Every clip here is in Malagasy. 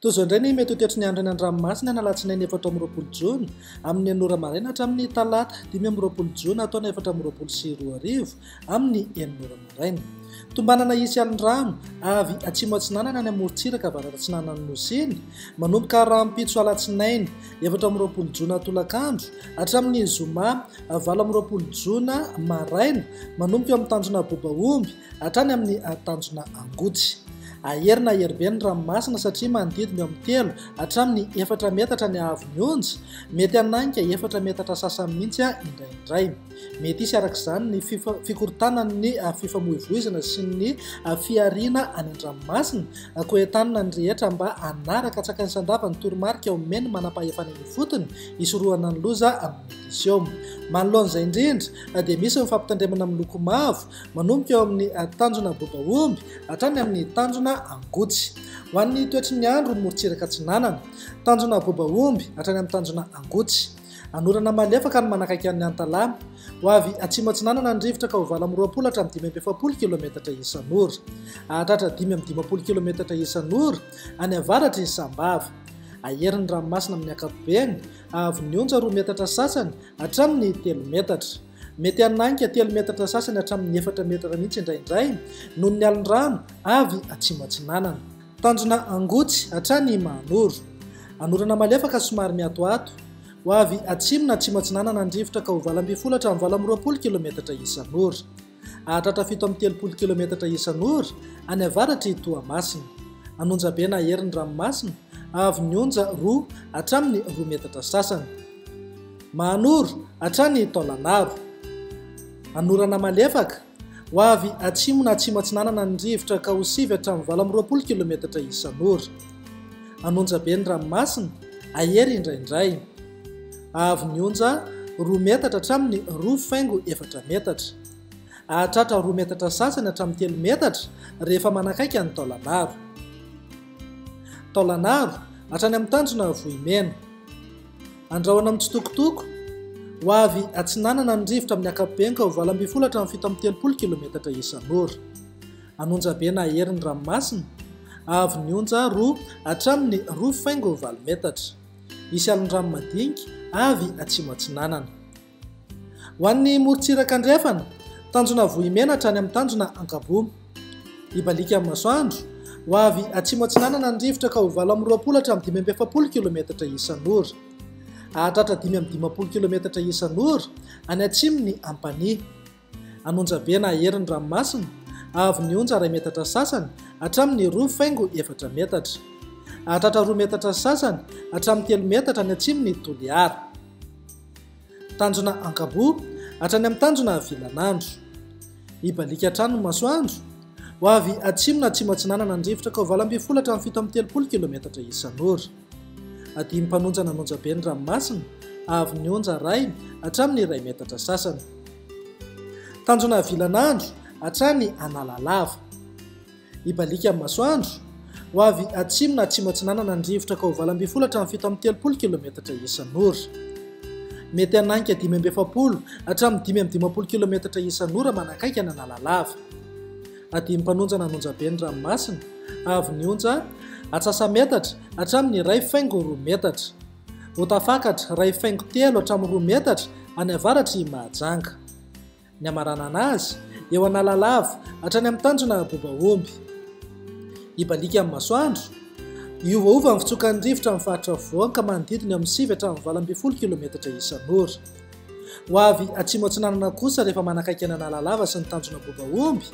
Toy izao indray ny mety ho toetry ny andro eny an-dranomasina ny alatsinainy 4 Jona amin'ny anora maraina hatramin'ny talata 5 Jona taona 2024 amin'ny 9 maraina. Tombanana isy alin-drano avy atsimo atsinanana any amorontsiraka avaratra atsinanan'ny nosiny manomboka rahampitso alatsinainy 14 Jona tolakandro hatramin'ny zoma 20 Jona maraina manomboka amin'ny tanjona bobaomby hatrany amin'ny tanjona angotsy. Aherina herbe ny ranomasina satria manodidina amin'ny 3 hatramin'ny 4 metatra ny haavon'ny onja, mety hananika 4 metatra sasany mihitsy indraindray. Mety hisy araka izany ny fikorontanan'ny fifamoivoizana sy ny fiariana any an-dranomasina ko entanina ny rehetra mba hanaraka tsaka ny sandafa ny toromarika omeny manam-pahefana ny fotony hisorohana ny loza amin'ny edisioma. Manoloan'izay indrindra dia misy mifampitandremana amin'ny loko mavo manomboka eo amin'ny tanjona bobaomby hatrany amin'ny tanjona angotsy. Ho an'ny toetry ny andro ny morontsiraka atsinanana, tanjona bobaomby hatrany amin'ny tanjona angotsy. Anorana malefaka ny manakaiky amin'ny antalamy, ho avy atsimo atsinanana ny rivotra ka ho 20 hatramin'ny 570 km isan'ora, ahatratra 5-20 km isan'ora any avaratra isambava. Aherin'ny ranomasina amin'ny ankapobeny avy ny onja 2 metatra sasany hatramin'ny 3 metatra. Mety hananika 3 metatra sasany hatramin'ny 4 metatra mihitsy indraindray noho ny alin-drano avy atsimo atsinanana. Tanjona angotsy hatrany manoro. Anorana malefaka somary miatoato, ho avy atsimo na atsimo atsinanana ny rivotra ka ho 20 hatramin'ny 20 km isan'ora, ahatratra 7-30 km isan'ora any avaratra Toamasina. Anonja be na aherin'ny ranomasina avy ny onja 2 hatramin'ny 2 metatra sasany. Manoro hatrany Taolagnaro. Anorana malefaka, ho avy atsimo na atsimo atsinanana ny rivotra ka ho 9 hatramin'ny 20 km isan'ora. Anonja be ny ranomasina, ahery indraindray. Avy ny onja 2 metatra hatramin'ny 2,4 metatra. Ahatratra 2 metatra sasany hatramin'ny 3 metatra rehefa manakaiky ny Taolagnaro. Taolagnaro hatrany amin'ny tanjona vohimena. Andrahoana amin'ny tsitokotoko, ho avy atsinanana ny rivotra amin'ny ankapobeny ka ho 20 hatramin'ny 7-30 km isan'ora. Anonja be na aherin'ny ranomasina, avy ny onja 2 hatramin'ny 2,4 metatra. Isy alin-drano madinika avy atsimo atsinanana. Ho an'ny morontsiraka andrefana, tanjona vohimena hatrany amin'ny tanjona ankabo. Ibalika amin'ny masoandro, ho avy atsimo atsinanana ny rivotra ka ho 20 hatramin'ny 5-70 km isan'ora, ahatratra 5-20 km isan'ora any atsimony Ampania. Anonja be na aherin'ny ranomasina, avy ny onja 2 metatra sasany hatramin'ny 2,4 metatra, ahatratra 2 metatra sasany hatramin'ny 3 metatra any atsimony Toliara. Tanjona ankabo hatrany amin'ny tanjona Vilanandro. Ibalika hatrany ny masoandro, ho avy atsimo na atsimo atsinanana ny rivotra ka ho 20 hatramin'ny 7-30 km isan'ora. Adimy mpanonja nanonja be ny ranomasina, avy ny onja 1 hatramin'ny 2 metatra sasany. Tanjona Vilanandro hatrany Analalava. Ibalika amin'ny masoandro, ho avy atsimo na atsimo atsinanana ny rivotra ka ho 20 hatramin'ny 7-30 km isan'ora. Mety hananika 5-70 hatramin'ny 5-20 km isan'ora manakaiky ny Analalava. Adimy mpanonja nanonja be ny ranomasina, avy ny onja atsasametatra hatramin'ny 1,2 metatra. Ho tafakatra 1,3 hatramin'ny 2 metatra any avaratra Mahajanga. Ny amarana anazy eo Analalava hatrany amin'ny tanjona bobaomby. Ibalika amin'ny masoandro, iovaova ny fitsokan'ny rivotra amin'ny faritra afovoany ka manodidina amin'ny 9 hatramin'ny 20 km isan'ora. Ho avy atsimo atsinanana kosa rehefa manakaiky ny Analalava sy ny tanjona bobaomby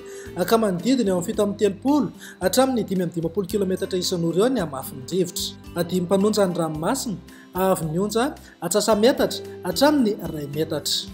ka manodidina eo amin'ny 7-30 hatramin'ny 5-20 km isan'ora eo ny hamafin'ny rivotra. Adimy mpanonja ny ranomasina, avy ny onja atsasametatra hatramin'ny 2 metatra.